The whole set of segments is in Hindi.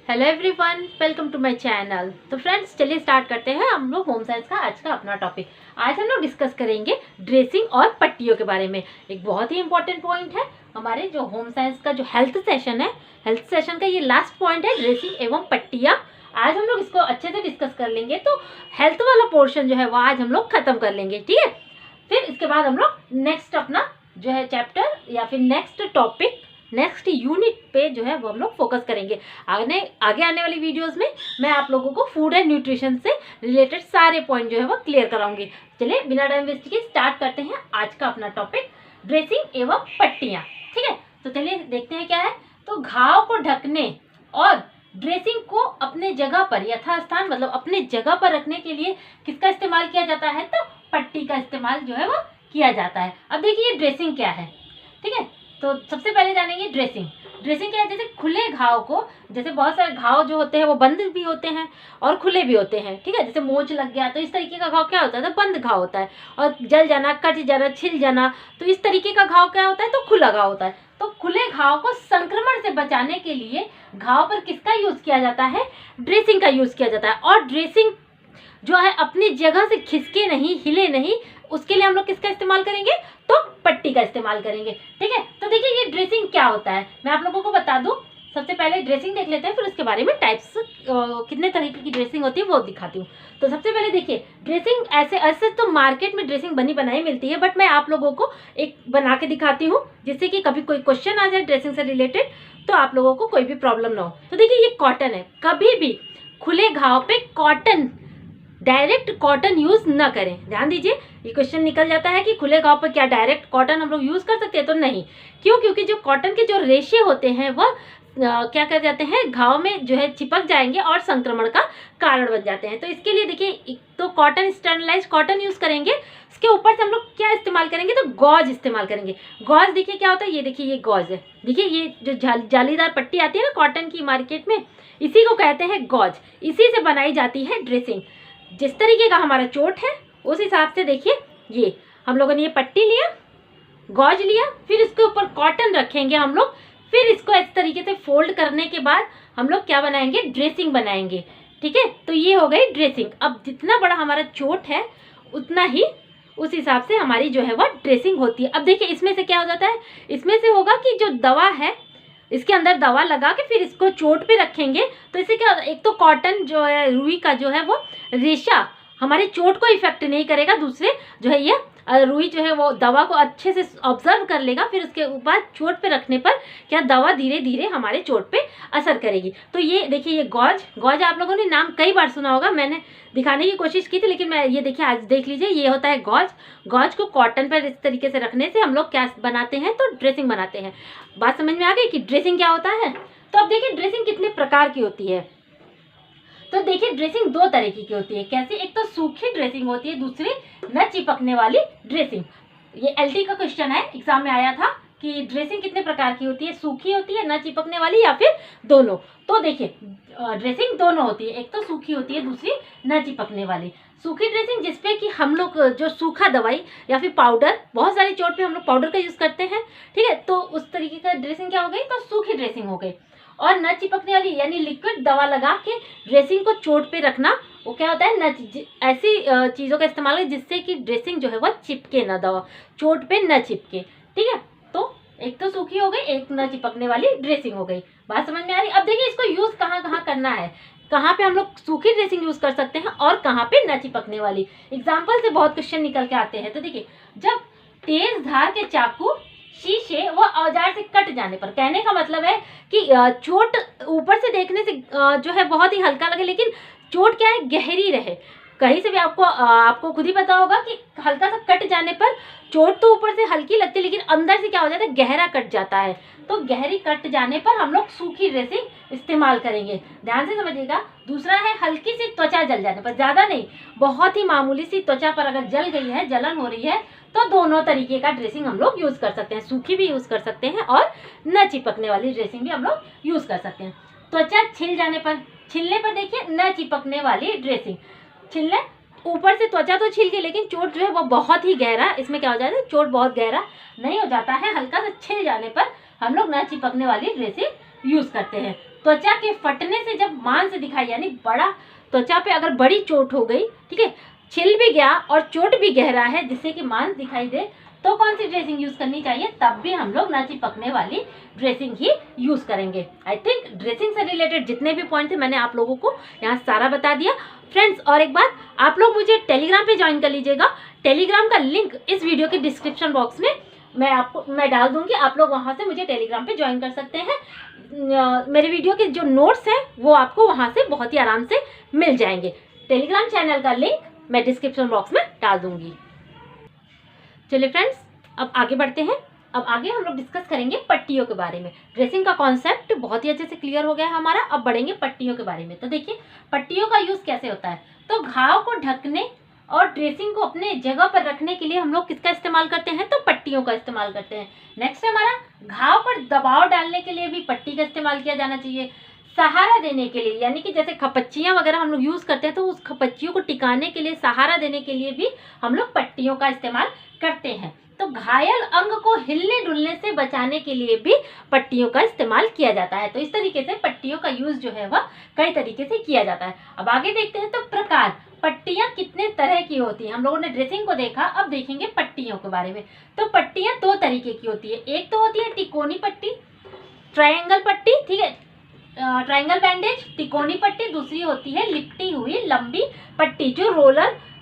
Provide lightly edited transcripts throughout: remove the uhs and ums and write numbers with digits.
Hello everyone, welcome to my channel. तो फ्रेंड्स, चलिए स्टार्ट करते हैं हम लोग होम साइंस का आज का अपना टॉपिक। आज हम लोग डिस्कस करेंगे ड्रेसिंग और पट्टियों के बारे में। एक बहुत ही इंपॉर्टेंट पॉइंट है हमारे जो होम साइंस का जो हेल्थ सेशन है, हेल्थ सेशन का ये लास्ट पॉइंट है, ड्रेसिंग एवं पट्टियाँ। आज हम लोग इसको अच्छे से डिस्कस कर लेंगे, तो हेल्थ वाला पोर्शन जो है वो आज हम लोग खत्म कर लेंगे, ठीक है। फिर इसके बाद हम लोग नेक्स्ट अपना जो है चैप्टर या फिर नेक्स्ट टॉपिक, नेक्स्ट यूनिट पे जो है वो हम लोग फोकस करेंगे। आगे आने वाली वीडियोस में मैं आप लोगों को फूड एंड न्यूट्रिशन से रिलेटेड सारे पॉइंट जो है वो क्लियर कराऊंगी। चलिए बिना टाइम वेस्ट किए स्टार्ट करते हैं आज का अपना टॉपिक, ड्रेसिंग एवं पट्टियाँ, ठीक है। तो चलिए देखते हैं क्या है। तो घाव को ढकने और ड्रेसिंग को अपने जगह पर यथास्थान मतलब अपने जगह पर रखने के लिए किसका इस्तेमाल किया जाता है? तो पट्टी का इस्तेमाल जो है वो किया जाता है। अब देखिए ड्रेसिंग क्या है, ठीक है। तो सबसे पहले जानेंगे ड्रेसिंग। ड्रेसिंग क्या है? जैसे खुले घाव को, जैसे बहुत सारे घाव जो होते हैं वो बंद भी होते हैं और खुले भी होते हैं, ठीक है। जैसे मोच लग गया तो इस तरीके का घाव क्या होता है? तो बंद घाव होता है। और जल जाना, कट जाना, छिल जाना, तो इस तरीके का घाव क्या होता है? तो खुला घाव होता है। तो खुले घाव को संक्रमण से बचाने के लिए घाव पर किसका यूज किया जाता है? ड्रेसिंग का यूज किया जाता है। और ड्रेसिंग जो है अपनी जगह से खिसके नहीं, हिले नहीं, उसके लिए हम लोग किसका इस्तेमाल करेंगे? तो पट्टी का इस्तेमाल करेंगे, ठीक है। तो देखिए ये ड्रेसिंग क्या होता है, मैं आप लोगों को बता दूं। सबसे पहले ड्रेसिंग देख लेते हैं, फिर उसके बारे में टाइप्स कितने तरीके की ड्रेसिंग होती है वो दिखाती हूँ। तो सबसे पहले देखिए ड्रेसिंग, ऐसे ऐसे तो मार्केट में ड्रेसिंग बनी बनाई मिलती है, बट मैं आप लोगों को एक बना के दिखाती हूँ जिससे कि कभी कोई क्वेश्चन आ जाए ड्रेसिंग से रिलेटेड तो आप लोगों को कोई भी प्रॉब्लम ना हो। तो देखिए ये कॉटन है, कभी भी खुले घाव पे कॉटन, डायरेक्ट कॉटन यूज न करें। ध्यान दीजिए, ये क्वेश्चन निकल जाता है कि खुले घाव पर क्या डायरेक्ट कॉटन हम लोग यूज कर सकते हैं? तो नहीं। क्यों? क्योंकि जो कॉटन के जो रेशे होते हैं वह क्या कर जाते हैं, घाव में जो है चिपक जाएंगे और संक्रमण का कारण बन जाते हैं। तो इसके लिए देखिए, तो कॉटन, स्टरलाइज्ड कॉटन यूज करेंगे। इसके ऊपर से हम लोग क्या इस्तेमाल करेंगे? तो गॉज इस्तेमाल करेंगे। गॉज देखिए क्या होता है, ये देखिए ये गॉज है। देखिए ये जो जालीदार पट्टी आती है ना कॉटन की मार्केट में, इसी को कहते हैं गॉज। इसी से बनाई जाती है ड्रेसिंग। जिस तरीके का हमारा चोट है उस हिसाब से देखिए, ये हम लोगों ने ये पट्टी लिया, गॉज लिया, फिर इसके ऊपर कॉटन रखेंगे हम लोग। फिर इसको इस तरीके से फोल्ड करने के बाद हम लोग क्या बनाएंगे? ड्रेसिंग बनाएंगे, ठीक है। तो ये हो गई ड्रेसिंग। अब जितना बड़ा हमारा चोट है उतना ही उस हिसाब से हमारी जो है वो ड्रेसिंग होती है। अब देखिए इसमें से क्या हो जाता है, इसमें से होगा कि जो दवा है इसके अंदर दवा लगा के फिर इसको चोट पे रखेंगे। तो इससे क्या होता है, एक तो कॉटन जो है, रुई का जो है वो रेशा हमारे चोट को इफेक्ट नहीं करेगा, दूसरे जो है ये रुई जो है वो दवा को अच्छे से ऑब्जर्व कर लेगा। फिर उसके बाद चोट पे रखने पर क्या दवा धीरे धीरे हमारे चोट पे असर करेगी। तो ये देखिए ये गॉज आप लोगों ने नाम कई बार सुना होगा, मैंने दिखाने की कोशिश की थी, लेकिन मैं ये देखिए आज देख लीजिए, ये होता है गॉज। गॉज को कॉटन पर इस तरीके से रखने से हम लोग क्या बनाते हैं? तो ड्रेसिंग बनाते हैं। बात समझ में आ गई कि ड्रेसिंग क्या होता है? तो अब देखिए ड्रेसिंग कितने प्रकार की होती है। तो देखिए ड्रेसिंग दो तरीके की होती है। कैसे? एक तो सूखी ड्रेसिंग होती है, दूसरी न चिपकने वाली ड्रेसिंग। ये एलटी का क्वेश्चन है, एग्जाम में आया था कि ड्रेसिंग कितने प्रकार की होती है, सूखी होती है, न चिपकने वाली, या फिर दोनों। तो देखिए ड्रेसिंग दोनों होती है, एक तो सूखी होती है, दूसरी न चिपकने वाली। सूखी ड्रेसिंग जिसपे कि हम लोग जो सूखा दवाई या फिर पाउडर, बहुत सारी चोट पे हम लोग पाउडर का यूज करते हैं, ठीक है। तो उस तरीके का ड्रेसिंग क्या हो गई? तो सूखी ड्रेसिंग हो गई। और न चिपकने वाली यानी लिक्विड दवा लगा के ड्रेसिंग को चोट पे रखना, वो क्या होता है? ऐसी चीज़ों का इस्तेमाल है जिससे कि ड्रेसिंग जो है वो चिपके ना, दवा चोट पे न चिपके, ठीक है। तो एक तो सूखी हो गई, एक न चिपकने वाली ड्रेसिंग हो गई। बात समझ में आ रही? अब देखिए इसको यूज कहाँ कहाँ करना है, कहाँ पे हम लोग सूखी ड्रेसिंग यूज कर सकते हैं और कहाँ पे न चिपकने वाली। एग्जाम्पल से बहुत क्वेश्चन निकल के आते हैं। तो देखिए, जब तेज धार के चाकू, शीशे व औजार से कट जाने पर, कहने का मतलब है कि चोट ऊपर से देखने से जो है बहुत ही हल्का लगे, लेकिन चोट क्या है? गहरी रहे। कहीं से भी आपको खुद ही पता होगा कि हल्का सा कट जाने पर चोट तो ऊपर से हल्की लगती है, लेकिन अंदर से क्या हो जाता है? गहरा कट जाता है। तो गहरी कट जाने पर हम लोग सूखी ड्रेसिंग इस्तेमाल करेंगे, ध्यान से समझिएगा। दूसरा है हल्की सी त्वचा जल जाने पर, ज्यादा नहीं, बहुत ही मामूली सी त्वचा पर अगर जल गई है, जलन हो रही है, तो दोनों तरीके का ड्रेसिंग हम लोग यूज कर सकते हैं। सूखी भी यूज कर सकते हैं और न चिपकने वाली ड्रेसिंग भी हम लोग यूज कर सकते हैं। त्वचा छिल जाने पर, छिलने पर देखिए न चिपकने वाली ड्रेसिंग। छिलने, ऊपर से त्वचा तो छिल गई लेकिन चोट जो है वो बहुत ही गहरा, इसमें क्या हो जाता है? चोट बहुत गहरा नहीं हो जाता है, हल्का सा छिल जाने पर हम लोग न चिपकने वाली ड्रेसिंग यूज करते हैं। त्वचा के फटने से जब मांस दिखाई, यानी बड़ा त्वचा पे अगर बड़ी चोट हो गई, ठीक है, छिल भी गया और चोट भी गहरा है जिससे कि मांस दिखाई दे, तो कौन सी ड्रेसिंग यूज करनी चाहिए? तब भी हम लोग न चिपकने वाली ड्रेसिंग ही यूज करेंगे। आई थिंक ड्रेसिंग से रिलेटेड जितने भी पॉइंट थे मैंने आप लोगों को यहाँ सारा बता दिया फ्रेंड्स। और एक बात, आप लोग मुझे टेलीग्राम पे ज्वाइन कर लीजिएगा। टेलीग्राम का लिंक इस वीडियो के डिस्क्रिप्शन बॉक्स में मैं डाल दूंगी, आप लोग वहां से मुझे टेलीग्राम पे ज्वाइन कर सकते हैं। मेरे वीडियो के जो नोट्स हैं वो आपको वहां से बहुत ही आराम से मिल जाएंगे। टेलीग्राम चैनल का लिंक मैं डिस्क्रिप्शन बॉक्स में डाल दूंगी। चलिए फ्रेंड्स, अब आगे बढ़ते हैं। अब आगे हम लोग डिस्कस करेंगे पट्टियों के बारे में। ड्रेसिंग का कॉन्सेप्ट बहुत ही अच्छे से क्लियर हो गया है हमारा। अब बढ़ेंगे पट्टियों के बारे में। तो देखिए पट्टियों का यूज कैसे होता है। तो घाव को ढकने और ड्रेसिंग को अपने जगह पर रखने के लिए हम लोग किसका इस्तेमाल करते हैं? तो पट्टियों का इस्तेमाल करते हैं। नेक्स्ट हमारा घाव पर दबाव डालने के लिए भी पट्टी का इस्तेमाल किया जाना चाहिए। सहारा देने के लिए, यानी कि जैसे खपच्चियां वगैरह हम लोग यूज करते हैं, तो उस खपच्चियों को टिकाने के लिए, सहारा देने के लिए भी हम लोग पट्टियों का इस्तेमाल करते हैं। तो घायल अंग को हिलने डुलने से बचाने के लिए भी पट्टियों का इस्तेमाल किया जाता है। तो इस तरीके से पट्टियों का यूज जो है वह कई तरीके से किया जाता है। अब आगे देखते हैं तो प्रकार, पट्टियां कितने तरह की होती हैं। हम लोगों ने ड्रेसिंग को देखा, अब देखेंगे पट्टियों के बारे में। तो पट्टियां दो तरीके की होती है। एक तो होती है तिकोनी पट्टी, ट्रायंगल पट्टी, ठीक है, ट्रायंगल बैंडेज, तिकोनी पट्टी। दूसरी होती है लिपटी हुई लंबी पट्टी, जो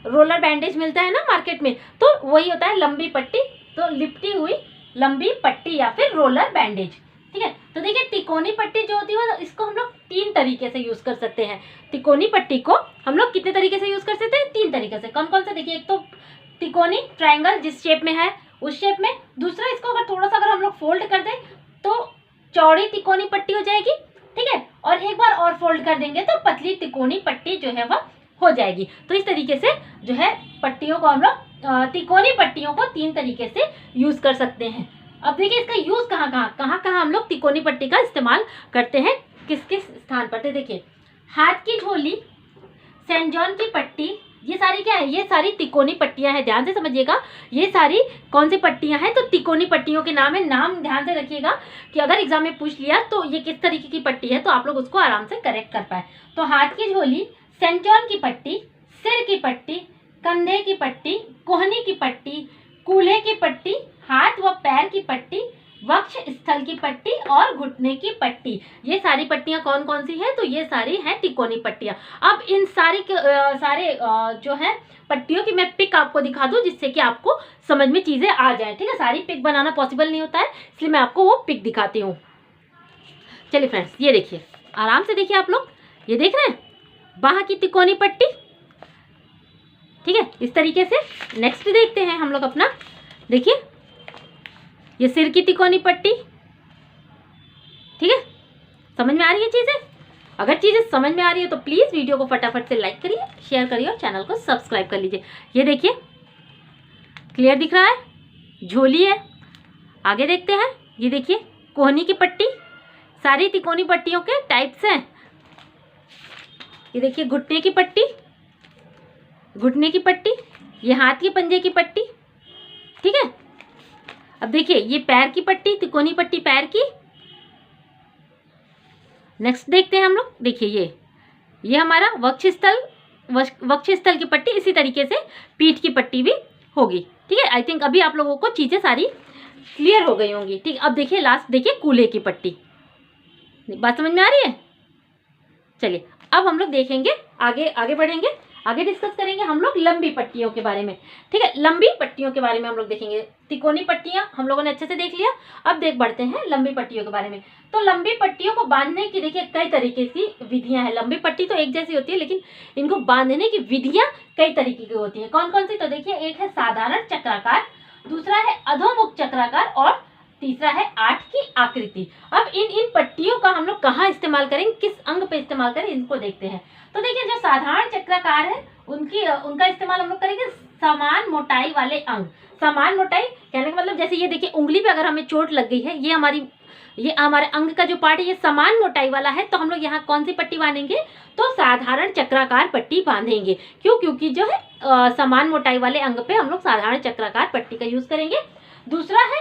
रोलर बैंडेज मिलता है ना मार्केट में, तो वही होता है लंबी पट्टी। तो लिपटी हुई लंबी पट्टी या फिर रोलर बैंडेज, ठीक है। तो देखिए तिकोनी पट्टी जो होती है इसको हम लोग 3 तरीके से यूज कर सकते हैं। तिकोनी पट्टी को हम लोग कितने तरीके से यूज कर सकते हैं? 3 तरीके से। कौन कौन से? देखिए, एक तो तिकोनी ट्रायंगल जिस शेप में है उस शेप में। दूसरा, इसको अगर थोड़ा सा अगर हम लोग फोल्ड कर दें तो चौड़ी तिकोनी पट्टी हो जाएगी, ठीक है। और एक बार और फोल्ड कर देंगे तो पतली तिकोनी पट्टी जो है वह हो जाएगी। तो इस तरीके से जो है पट्टियों को हम लोग तिकोनी पट्टियों को 3 तरीके से यूज कर सकते हैं। अब देखिए इसका यूज कहाँ हम लोग तिकोनी पट्टी का इस्तेमाल करते हैं, किस किस स्थान पर? तो देखिए हाथ की झोली, सेंट जॉन की पट्टी, ये सारी क्या है? ये सारी तिकोनी पट्टियां हैं। ध्यान से समझिएगा, ये सारी कौन सी पट्टियां हैं? तो तिकोनी पट्टियों के नाम है। नाम ध्यान से रखिएगा कि अगर एग्जाम में पूछ लिया तो ये किस तरीके की पट्टी है, तो आप लोग उसको आराम से करेक्ट कर पाए। तो हाथ की झोली, सेंट जॉन की पट्टी, सिर की पट्टी, कंधे की पट्टी, कोहनी की पट्टी, कूल्हे की पट्टी, हाथ व पैर की पट्टी, वक्ष स्थल की पट्टी और घुटने की पट्टी। ये सारी पट्टियां कौन कौन सी है? तो ये सारी हैं तिकोनी पट्टियां। अब इन सारे जो है पट्टियों की मैं पिक आपको दिखा दूं जिससे कि आपको समझ में चीजें आ जाए, ठीक है। सारी पिक बनाना पॉसिबल नहीं होता है, इसलिए मैं आपको वो पिक दिखाती हूँ। चलिए फ्रेंड्स, ये देखिए, आराम से देखिए आप लोग, ये देख रहे हैं बाह की तिकोनी पट्टी, ठीक है, इस तरीके से। नेक्स्ट देखते हैं हम लोग अपना, देखिए ये सिर की तिकोनी पट्टी, ठीक है। समझ में आ रही है चीजें? अगर चीजें समझ में आ रही है तो प्लीज वीडियो को फटाफट से लाइक करिए, शेयर करिए और चैनल को सब्सक्राइब कर लीजिए। ये देखिए क्लियर दिख रहा है, झोली है। आगे देखते हैं, ये देखिए कोहनी की पट्टी। सारी तिकोनी पट्टियों के टाइप्स हैं। ये देखिए घुटने की पट्टी, घुटने की पट्टी, ये हाथ के पंजे की पट्टी, ठीक है। अब देखिए ये पैर की पट्टी, तिकोनी पट्टी पैर की। नेक्स्ट देखते हैं हम लोग, देखिए ये हमारा वक्ष स्थल की पट्टी। इसी तरीके से पीठ की पट्टी भी होगी, ठीक है। आई थिंक अभी आप लोगों को चीजें सारी क्लियर हो गई होंगी, ठीक। अब देखिए लास्ट, देखिए कूल्हे की पट्टी। बात समझ में आ रही है? चलिए अब हम लोग देखेंगे, आगे बढ़ेंगे, आगे डिस्कस करेंगे हम लोग लंबी पट्टियों के बारे में, ठीक है। लंबी पट्टियों के बारे में हम लोग देखेंगे। तिकोनी पट्टियां हम लोगों ने अच्छे से देख लिया, अब बढ़ते हैं लंबी पट्टियों के बारे में। तो लंबी पट्टियों को बांधने की देखिए कई तरीके की विधियां हैं। लंबी पट्टी तो एक जैसी होती है, लेकिन इनको बांधने की विधियां कई तरीके की होती हैं। कौन कौन सी? तो देखिए एक है साधारण चक्राकार, दूसरा है अधोमुख चक्राकार और तीसरा है 8 की आकृति। अब इन पट्टियों का हम लोग कहाँ इस्तेमाल करेंगे, किस अंग पे इस्तेमाल करें, इनको देखते हैं। तो देखिए जो साधारण चक्राकार है उनका इस्तेमाल हम लोग करेंगे समान मोटाई वाले अंग। समान मोटाई कहने का मतलब, जैसे ये देखिए उंगली पे अगर हमें चोट लग गई है, ये हमारे अंग का जो पार्ट है ये समान मोटाई वाला है, तो हम लोग यहाँ कौन सी पट्टी बांधेंगे? तो साधारण चक्राकार पट्टी बांधेंगे। क्यों? क्योंकि जो है समान मोटाई वाले अंग पे हम लोग साधारण चक्राकार पट्टी का यूज करेंगे। दूसरा है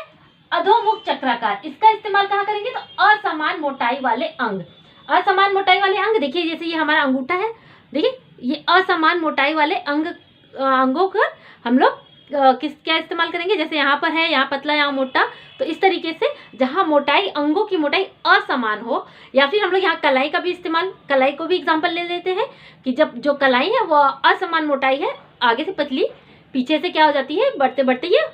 अधोमुख चक्राकार, इसका इस्तेमाल कहाँ करेंगे? तो असमान मोटाई वाले अंग, असमान मोटाई वाले अंग, देखिए जैसे ये हमारा अंगूठा है, देखिए ये असमान मोटाई वाले अंगों का हम लोग क्या इस्तेमाल करेंगे? जैसे यहाँ पर है, यहाँ पतला, यहाँ मोटा, तो इस तरीके से जहाँ मोटाई, अंगों की मोटाई असमान हो, या फिर हम लोग यहाँ कलाई का भी इस्तेमाल, कलाई को भी एग्जाम्पल ले लेते हैं कि जब जो कलाई है वो असमान मोटाई है, आगे से पतली, पीछे से क्या हो जाती है, बढ़ते बढ़ते ये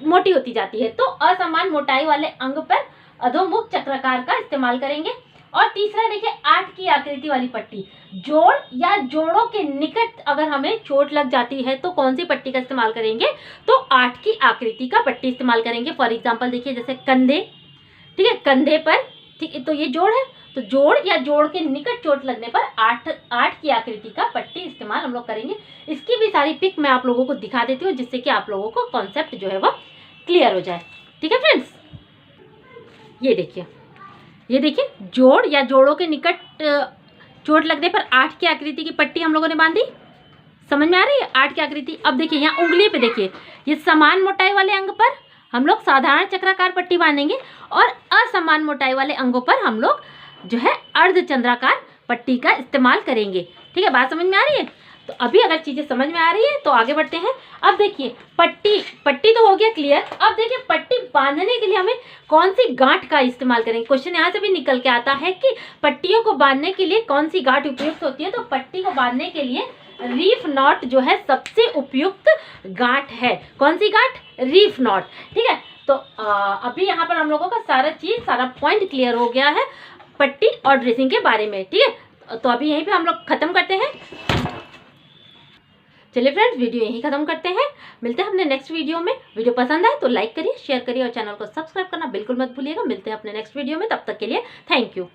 मोटी होती जाती है, तो असमान मोटाई वाले अंग पर अधोमुख चक्राकार का इस्तेमाल करेंगे। और तीसरा देखिए 8 की आकृति वाली पट्टी, जोड़ या जोड़ों के निकट अगर हमें चोट लग जाती है तो कौन सी पट्टी का इस्तेमाल करेंगे? तो 8 की आकृति का पट्टी इस्तेमाल करेंगे। फॉर एग्जांपल देखिए जैसे कंधे, ठीक है, कंधे पर, ठीक है, तो ये जोड़ है, तो जोड़ या जोड़ के निकट चोट लगने पर 8 की आकृति का पट्टी इस्तेमाल हम लोग करेंगे। इसकी भी सारी पिक मैं आप लोगों को दिखा देती हूँ, जिससे कि आप लोगों को कॉन्सेप्ट जो है वो क्लियर हो जाए। ठीक है फ्रेंड्स, ये देखिए जोड़ या जोड़ों के निकट चोट लगने पर 8 की आकृति की पट्टी हम लोगों ने बांधी। समझ में आ रही है 8 की आकृति? अब देखिए यहाँ उंगली पे देखिए, ये समान मोटाई वाले अंग पर हम लोग साधारण चक्राकार पट्टी बांधेंगे और असमान मोटाई वाले अंगों पर हम लोग जो है अर्धचंद्राकार पट्टी का इस्तेमाल करेंगे। ठीक है, बात समझ में आ रही है? तो अभी अगर चीजें समझ में आ रही है तो आगे बढ़ते हैं। अब देखिए पट्टी तो हो गया क्लियर। अब देखिए पट्टी बांधने के लिए हमें कौन सी गांठ का इस्तेमाल करेंगे। क्वेश्चन यहाँ से भी निकल के आता है कि पट्टियों को बांधने के लिए कौन सी गांठ उपयुक्त होती है। तो पट्टी को बांधने के लिए रीफ नॉट जो है सबसे उपयुक्त गांठ है। कौन सी गांठ? Reef not. ठीक है, तो अभी यहाँ पर हम लोगों का सारा पॉइंट क्लियर हो गया है पट्टी और ड्रेसिंग के बारे में। ठीक है, तो अभी यहीं पे हम लोग खत्म करते हैं। चलिए फ्रेंड्स, वीडियो यहीं खत्म करते हैं, मिलते हैं अपने नेक्स्ट वीडियो में। वीडियो पसंद आए तो लाइक करिए, शेयर करिए और चैनल को सब्सक्राइब करना बिल्कुल मत भूलिएगा। मिलते हैं अपने नेक्स्ट वीडियो में, तब तक के लिए थैंक यू।